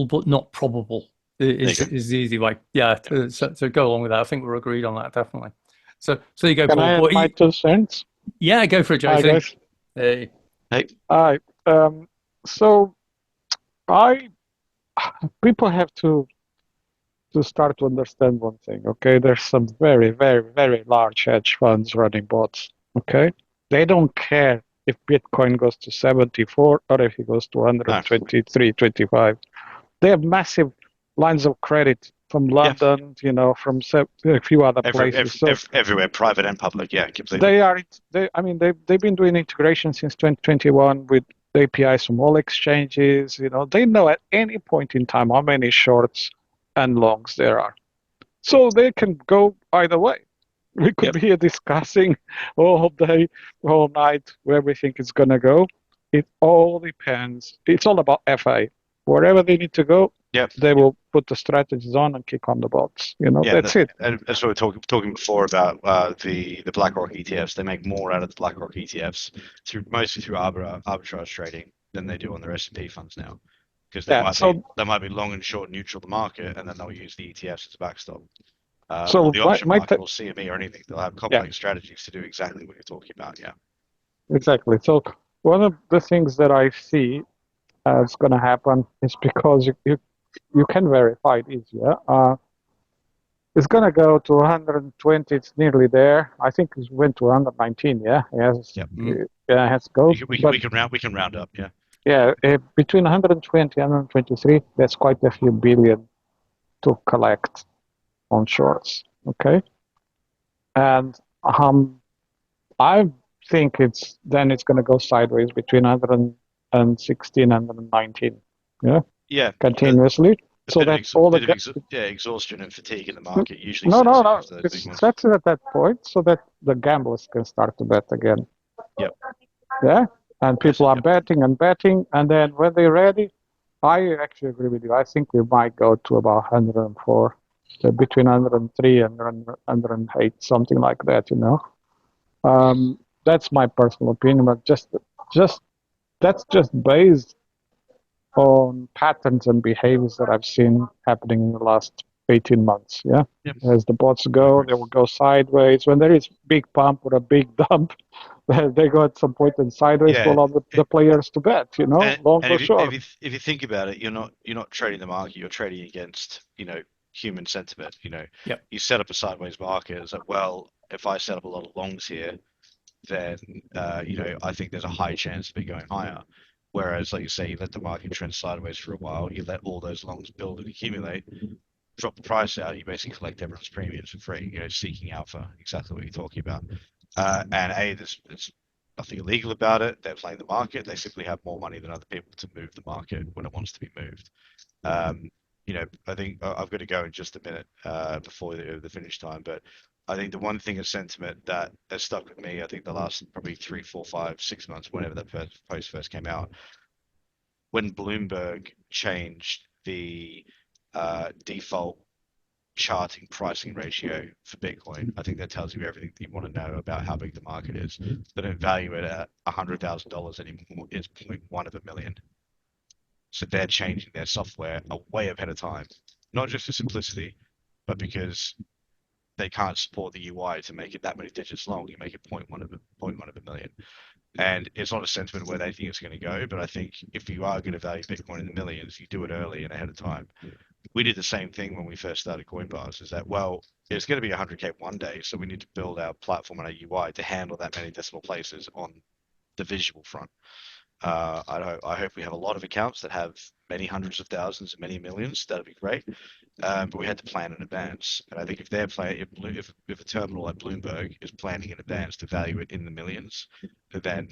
but not probable is the easy way. Yeah. So go along with that. I think we're agreed on that, definitely. So you go, Can Paul. I add my 2 cents? Yeah, go for it, Hi, Jason. guys. Hey. Hi. So people have to start to understand one thing, okay? There's some very, very, very large hedge funds running bots, okay? They don't care if Bitcoin goes to 74 or if it goes to 123, 25. They have massive lines of credit from London, from a few other places. Everywhere, private and public, completely. They've been doing integration since 2021 with APIs from all exchanges. They know at any point in time how many shorts and longs there are. So they can go either way. We could be here discussing all day, all night, where we think it's going to go. It all depends. It's all about FA. Wherever they need to go, they will put the strategies on and kick on the bots. That's it. And that's what we're talking before about the BlackRock ETFs. They make more out of the BlackRock ETFs mostly through arbitrage trading than they do on their S&P funds now, because they might be long and short neutral the market, and then they'll use the ETFs as a backstop. Or the option market or CME or anything. They'll have complex strategies to do exactly what you're talking about. Yeah. Exactly. So one of the things that I see is going to happen is because you can verify it easier. It's going to go to 120. It's nearly there. I think it went to 119. Yeah. Yes. It has to go. We can round up. Yeah. Yeah. Between 120 and 123, that's quite a few billion to collect on shorts. Okay. And I think it's going to go sideways between 116 and 119. Yeah. Yeah. Continuously. So that's all exhaustion and fatigue in the market usually. No. That's it at that point, so that the gamblers can start to bet again. Yep. Yeah. And people are betting, and then when they're ready, I actually agree with you. I think we might go to about 104, between 103 and 108, something like that. That's my personal opinion, but just that's just based on patterns and behaviors that I've seen happening in the last 18 months. Yeah. Yep. As the bots go, they will go sideways. When there is big pump or a big dump, they go at some point and sideways Yeah. to allow the players to bet, long And or short. if you think about it, you're not trading the market, you're trading against, human sentiment. Yep. You set up a sideways market. It's like, well, if I set up a lot of longs here, then I think there's a high chance of it going higher. Whereas, like you say, you let the market trend sideways for a while, you let all those longs build and accumulate, drop the price out, you basically collect everyone's premiums for free, seeking alpha, exactly what you're talking about. And there's nothing illegal about it. They're playing the market. They simply have more money than other people to move the market when it wants to be moved. I think I've got to go in just a minute before the finish time, but I think the one thing of sentiment that has stuck with me, I think the last probably 3, 4, 5, 6 months, whenever that post first came out, when Bloomberg changed the default charting pricing ratio for Bitcoin, I think that tells you everything that you want to know about how big the market is. They don't value it at $100,000 anymore. It's 0.1 of a million. So they're changing their software a way ahead of time, not just for simplicity, but because they can't support the UI to make it that many digits long. You make it 0.1 of a million. And it's not a sentiment where they think it's going to go, but I think if you are going to value Bitcoin in the millions, you do it early and ahead of time. We did the same thing when we first started Coinbase, is that, well, it's going to be 100K one day, so we need to build our platform and our UI to handle that many decimal places on the visual front. I hope we have a lot of accounts that have many hundreds of thousands and many millions. That'd be great. But we had to plan in advance. And I think if they're playing, if a terminal like Bloomberg is planning in advance to value it in the millions, then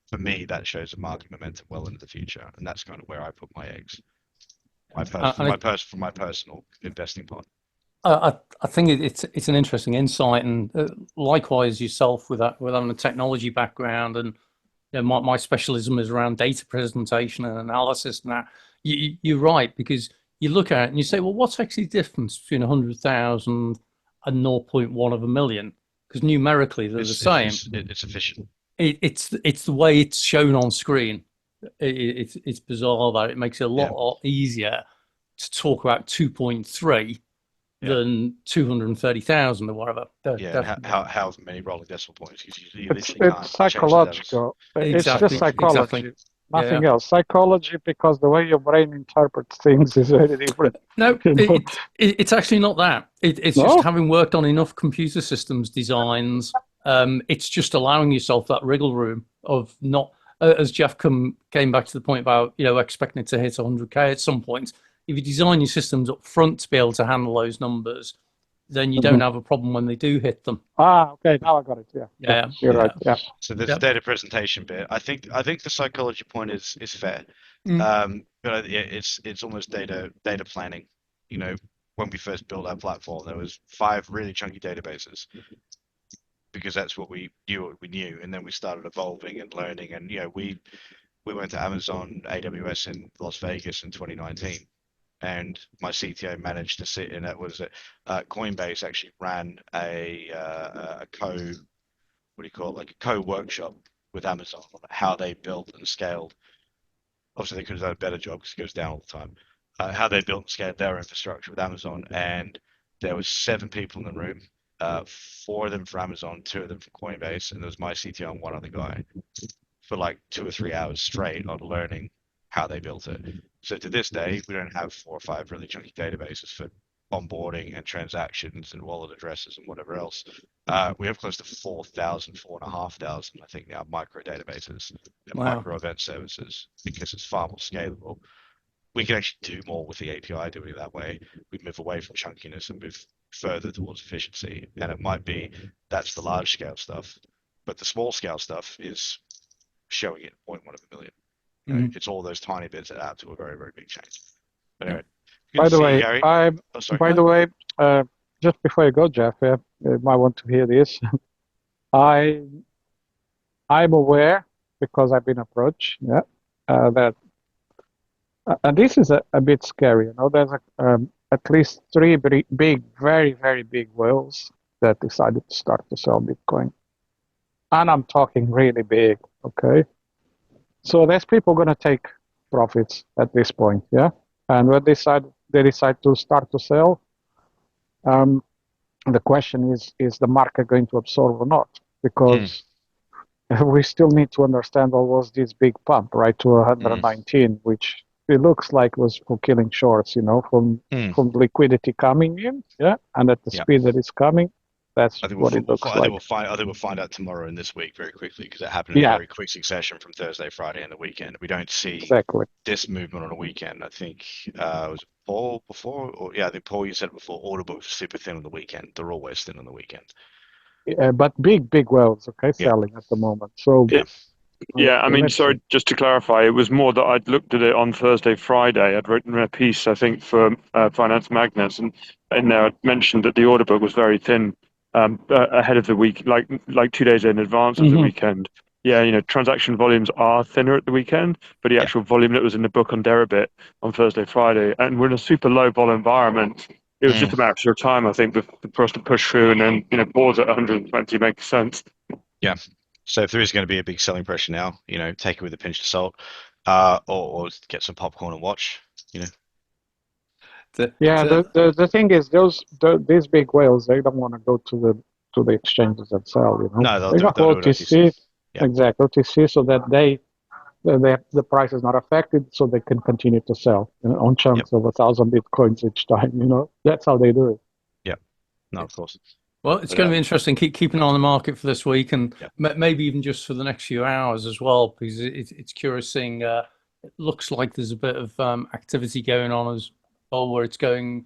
for me that shows a market momentum well into the future, and that's kind of where I put my eggs. My personal investing part. I think it's an interesting insight, and likewise yourself with having a technology background, and my specialism is around data presentation and analysis. And that you're right, because you look at it and you say, well, what's actually the difference between 100,000 and 0.1 of a million? Because numerically they're the same. It's efficient. It's the way it's shown on screen. It's bizarre that it makes it a lot easier to talk about 2.3 than 230,000 or whatever. How many rolling decimal points? It's psychological. It's just psychology. Exactly. Nothing else. Psychology, because the way your brain interprets things is very different. No, it's actually not that. It's just having worked on enough computer systems designs. It's just allowing yourself that wriggle room of not, as Jeff came back to the point about expecting it to hit 100K at some point. If you design your systems up front to be able to handle those numbers, then you don't have a problem when they do hit them. Okay, now I got it. Yeah, you're right. Yeah. So there's the data presentation bit. I think the psychology point is fair, but it's almost data planning. When we first built our platform, there was 5 really chunky databases because that's what we knew, and then we started evolving and learning, and we went to Amazon AWS in Las Vegas in 2019. And my CTO managed to sit in it. Was it Coinbase actually ran a co-workshop with Amazon on how they built and scaled. Obviously, they could have done a better job because it goes down all the time. How they built and scaled their infrastructure with Amazon, and there was 7 people in the room, 4 of them from Amazon, 2 of them from Coinbase, and there was my CTO and one other guy for like 2 or 3 hours straight on learning how they built it. So to this day, we don't have 4 or 5 really chunky databases for onboarding and transactions and wallet addresses and whatever else. We have close to 4,000, 4,500, I think now, micro databases and micro event services, because it's far more scalable. We can actually do more with the API doing it that way. We move away from chunkiness and move further towards efficiency. And it might be that's the large scale stuff, but the small scale stuff is showing it 0.1 of a million. It's all those tiny bits that add up to a very, very big change. But anyway, by the way, just before you go, Jeff, you might want to hear this. I'm aware, because I've been approached, that And this is a bit scary. You know, there's at least three big, very, very big whales that decided to start to sell Bitcoin. And I'm talking really big, okay? So there's people going to take profits at this point, yeah? And when they decide to start to sell, the question is the market going to absorb or not? Because we still need to understand what was this big pump, right, to 119, which it looks like was for killing shorts, you know, from liquidity coming in, yeah, and at the speed that it's coming, that's what it looks like. I think we'll find out tomorrow and this week very quickly, because it happened in a very quick succession from Thursday, Friday, and the weekend. We don't see this movement on a weekend. I think was it Paul before, or I think Paul, you said it before. Order books are super thin on the weekend. They're always thin on the weekend. But big whales, okay, selling at the moment. So yeah, I mean, sorry, just to clarify, it was more that I'd looked at it on Thursday, Friday. I'd written a piece, I think, for Finance Magnets, and in there I'd mentioned that the order book was very thin ahead of the week, like 2 days in advance of the weekend. Yeah, you know, transaction volumes are thinner at the weekend, but the actual volume that was in the book on Deribit on Thursday, Friday, and we're in a super low vol environment. It was just a matter of time, I think, for us to push through, and then, you know, pause at 120 makes sense. Yeah. So if there is going to be a big selling pressure now, you know, take it with a pinch of salt, or get some popcorn and watch, you know. The thing is, these big whales, they don't want to go to the exchanges that sell, you know. No, they got OTC, exactly, OTC, so that the price is not affected, so they can continue to sell, you know, on chunks of 1,000 Bitcoins each time, you know. That's how they do it. Yeah, no, of course. Well, it's going to be interesting. Keep an eye on the market for this week, and maybe even just for the next few hours as well, because it's curious seeing. It looks like there's a bit of activity going on as well, where it's going.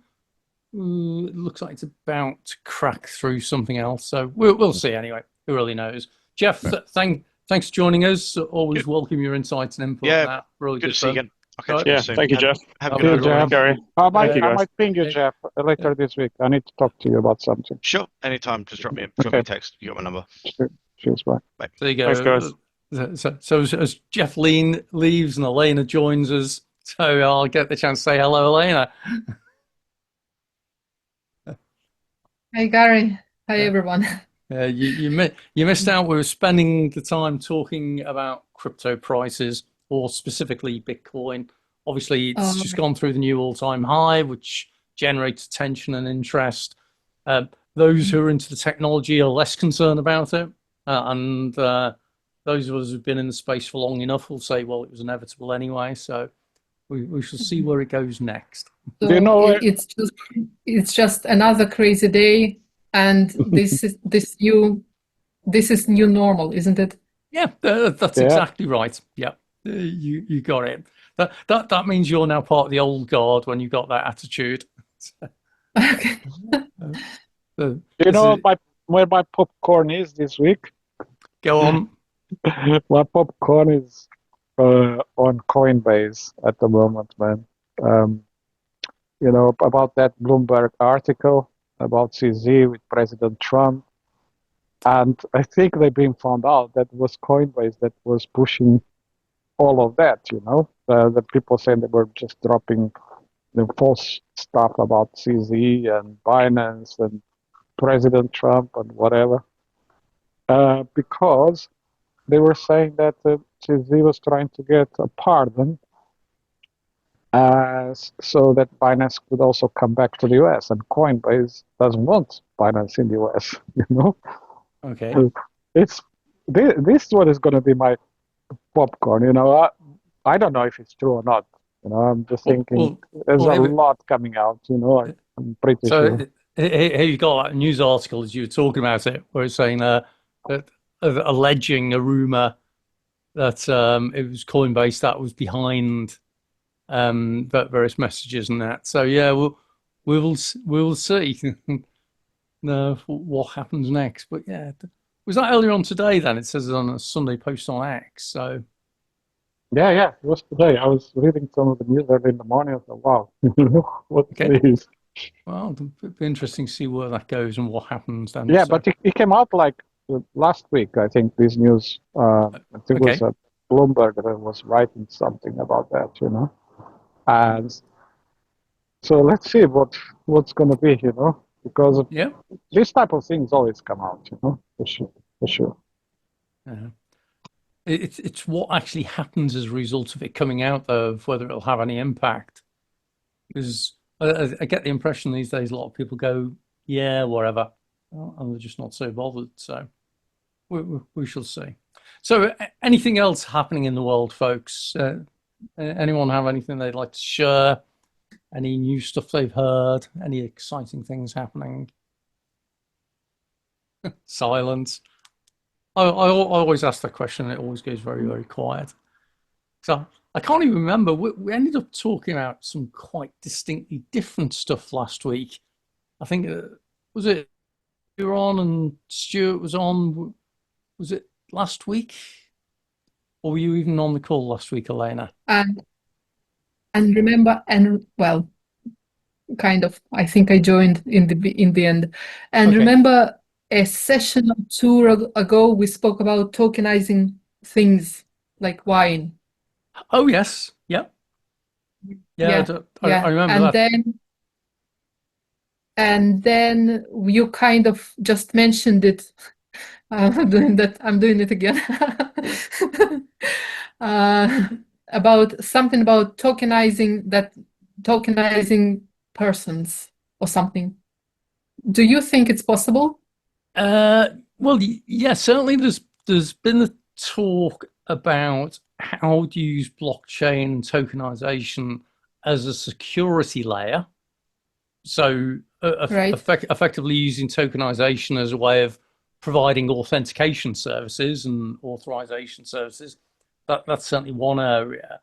It looks like it's about to crack through something else. So we'll see anyway. Who really knows? Jeff, thanks for joining us. Always welcome your insights and input. Yeah, that. Really good to see you again. Thank you, Jeff. Have a good night, Jeff. Gary. I might ping you, Jeff, later this week. I need to talk to you about something. Sure, anytime. Just drop me a text. You got my number. Cheers, bye. There you go. Thanks, guys. So as Jeff leaves and Elena joins us, so I'll get the chance to say hello, Elena. Hi, Gary. Hi, everyone. You missed out. We were spending the time talking about crypto prices, or specifically Bitcoin. Obviously, it's just gone through the new all-time high, which generates attention and interest. Those who are into the technology are less concerned about it, and those of us who've been in the space for long enough will say, well, it was inevitable anyway. So we shall see where it goes next. So do you know it's just another crazy day, and this is new normal, isn't it? Yeah, that's exactly right. Yeah, you got it. That means you're now part of the old guard when you got that attitude. Okay. You know where my popcorn is this week? Go on. My popcorn is on Coinbase at the moment, man. You know, about that Bloomberg article about CZ with President Trump. And I think they've been found out that it was Coinbase that was pushing all of that, you know. The people saying they were just dropping the false stuff about CZ and Binance and President Trump and whatever. Because they were saying that CZ was trying to get a pardon so that Binance could also come back to the US, and Coinbase doesn't want Binance in the US, you know. Okay. This one is going to be my popcorn, you know. I don't know if it's true or not. You know, I'm just thinking there's a lot coming out, you know. I'm pretty sure. So here you got that news article as you were talking about it, where it's saying that alleging a rumor that it was Coinbase that was behind various messages and that. So yeah, we will see what happens next. But yeah, was that earlier on today? Then it says on a Sunday post on X. So yeah, it was today. I was reading some of the news early in the morning. I thought, wow, what's this? Well, it'd be interesting to see where that goes and what happens then. Yeah, but it came out like last week, I think, this news. I think it was Bloomberg that was writing something about that, you know. And so let's see what's going to be, because Yeah. this type of things always come out, for sure. Yeah. It's what actually happens as a result of it coming out, though, of whether it'll have any impact. Because I get the impression these days a lot of people go, yeah, whatever, and they're just not so bothered. So we shall see. So anything else happening in the world, folks? Anyone have anything they'd like to share? Any new stuff they've heard? Any exciting things happening? Silence. I always ask that question, and it always goes very, very quiet. So I can't even remember. We ended up talking about some quite distinctly different stuff last week. I think, was it you were on and Stuart was on? Was it last week? Or were you even on the call last week, Elena? And remember, and well, kind of, I think I joined in the end. And Okay. remember a session or two ago, we spoke about tokenizing things like wine. Oh, yes. Yep. Yeah, I remember that. And then you kind of just mentioned it. I'm doing it again. About something about tokenizing persons or something. Do you think it's possible? Well, yeah, certainly there's been the talk about how to use blockchain and tokenization as a security layer. So Right. effectively using tokenization as a way of providing authentication services and authorization services. That's certainly one area.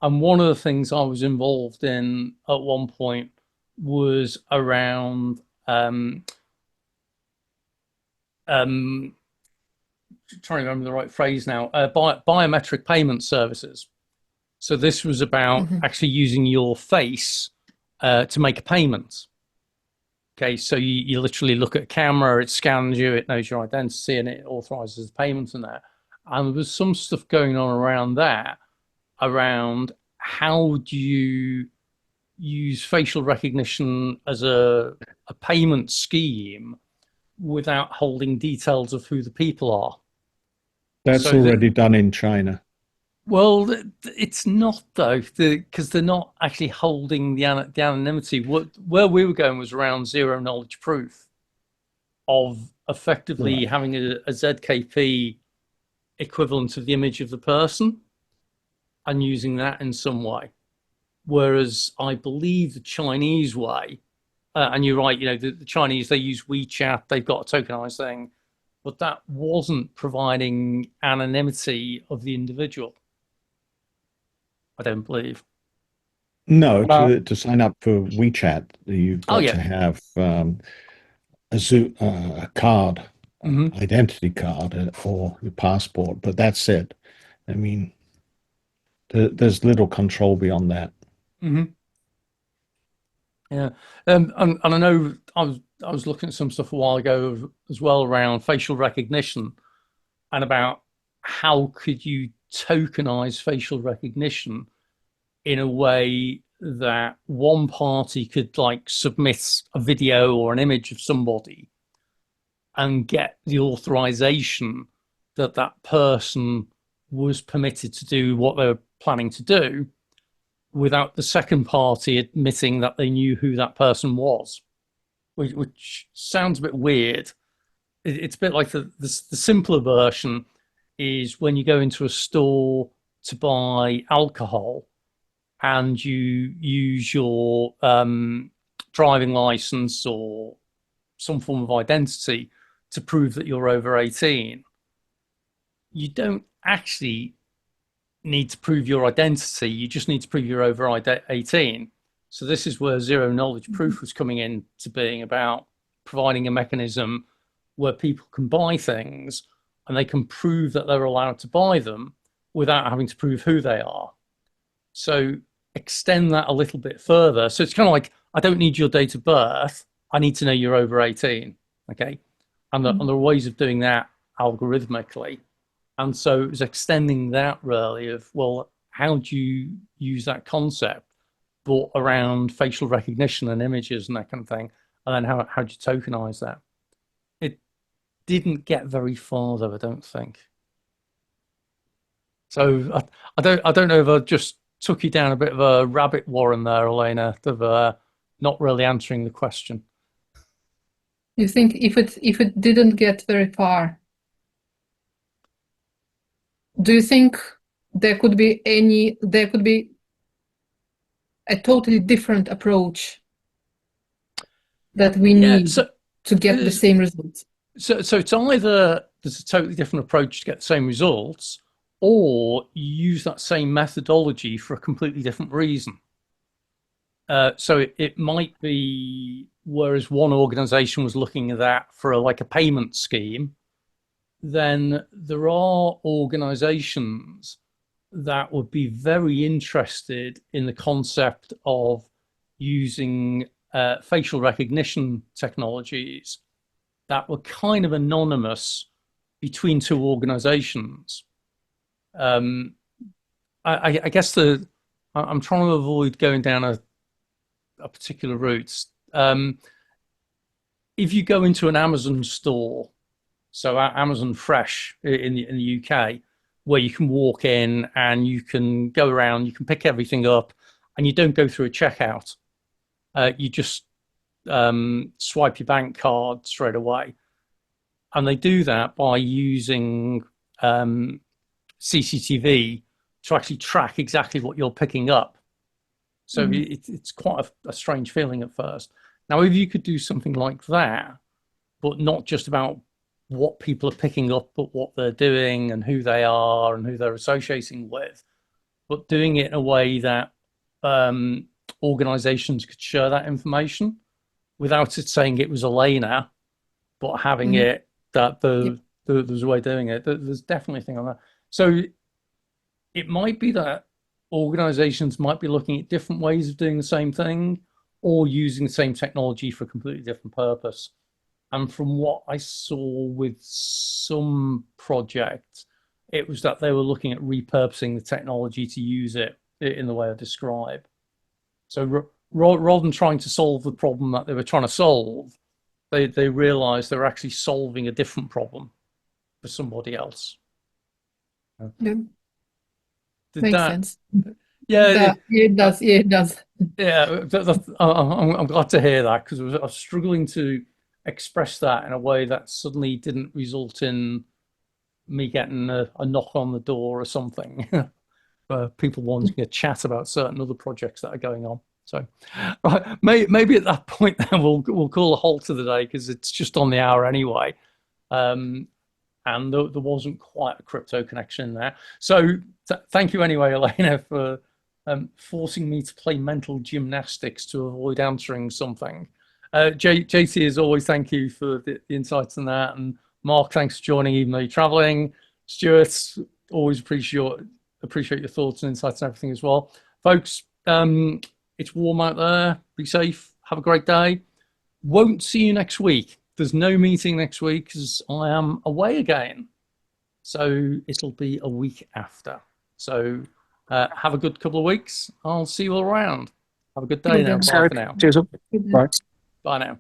And one of the things I was involved in at one point was around trying to remember the right phrase now, biometric payment services. So this was about actually using your face to make a payment. Okay, so you literally look at a camera, it scans you, it knows your identity, and it authorizes the payments and that. And there was some stuff going on around that, around how do you use facial recognition as a payment scheme without holding details of who the people are. That's already done in China. Well, it's not though, because they're not actually holding the anonymity. Where we were going was around zero knowledge proof of effectively having a ZKP equivalent of the image of the person and using that in some way. Whereas I believe the Chinese way, and you're right, the Chinese, they use WeChat, they've got a tokenized thing, but that wasn't providing anonymity of the individual. I don't believe. No, to sign up for WeChat, you've got to have a card, identity card, or your passport. But that's it. I mean, there's little control beyond that. Yeah, and I know I was looking at some stuff a while ago as well around facial recognition and about how could you tokenize facial recognition in a way that one party could like submit a video or an image of somebody and get the authorization that that person was permitted to do what they were planning to do without the second party admitting that they knew who that person was, which sounds a bit weird. It's a bit like the simpler version is when you go into a store to buy alcohol and you use your driving license or some form of identity to prove that you're over 18. You don't actually need to prove your identity. You just need to prove you're over 18. So this is where zero knowledge proof was coming into being, about providing a mechanism where people can buy things and they can prove that they're allowed to buy them without having to prove who they are. So extend that a little bit further. So it's kind of like, I don't need your date of birth. I need to know you're over 18. Okay. And there are ways of doing that algorithmically. And so it was extending that really of, well, how do you use that concept but around facial recognition and images and that kind of thing. And then how do you tokenize that? It didn't get very far though, I don't think. So I don't know if I just took you down a bit of a rabbit warren there, Elena, of not really answering the question. You think if it didn't get very far, do you think there could be a totally different approach that we need to get the same results? So it's either there's a totally different approach to get the same results, or you use that same methodology for a completely different reason. So it might be, whereas one organization was looking at that for like a payment scheme, then there are organizations that would be very interested in the concept of using facial recognition technologies that were kind of anonymous between two organizations. I guess I'm trying to avoid going down a particular route. If you go into an Amazon store, so Amazon Fresh in the UK, where you can walk in and you can go around, you can pick everything up, and you don't go through a checkout. You just swipe your bank card straight away. And they do that by using CCTV to actually track exactly what you're picking up. So it's quite a strange feeling at first. Now, if you could do something like that, but not just about what people are picking up, but what they're doing and who they are and who they're associating with, but doing it in a way that organizations could share that information without it saying it was Elena, but having it that there's a way of doing it. There's definitely a thing on that. So it might be that organizations might be looking at different ways of doing the same thing, or using the same technology for a completely different purpose. And from what I saw with some projects, it was that they were looking at repurposing the technology to use it in the way I describe. So rather than trying to solve the problem that they were trying to solve, they realized they were actually solving a different problem for somebody else. Yeah. Did Makes that, sense. yeah, it does. Yeah, it does. Yeah, I'm glad to hear that, because I was struggling to express that in a way that suddenly didn't result in me getting a knock on the door or something, where people wanting to chat about certain other projects that are going on. So, right, maybe at that point then we'll call a halt to the day, because it's just on the hour anyway. And there wasn't quite a crypto connection there. So thank you anyway, Elena, for forcing me to play mental gymnastics to avoid answering something. JT, as always, thank you for the insights on that. And Mark, thanks for joining, even though you're traveling. Stuart, always appreciate your thoughts and insights and everything as well. Folks, it's warm out there. Be safe. Have a great day. Won't see you next week. There's no meeting next week because I am away again. So it'll be a week after. So have a good couple of weeks. I'll see you all around. Have a good day now. Bye for now. Cheers. Bye. Bye now.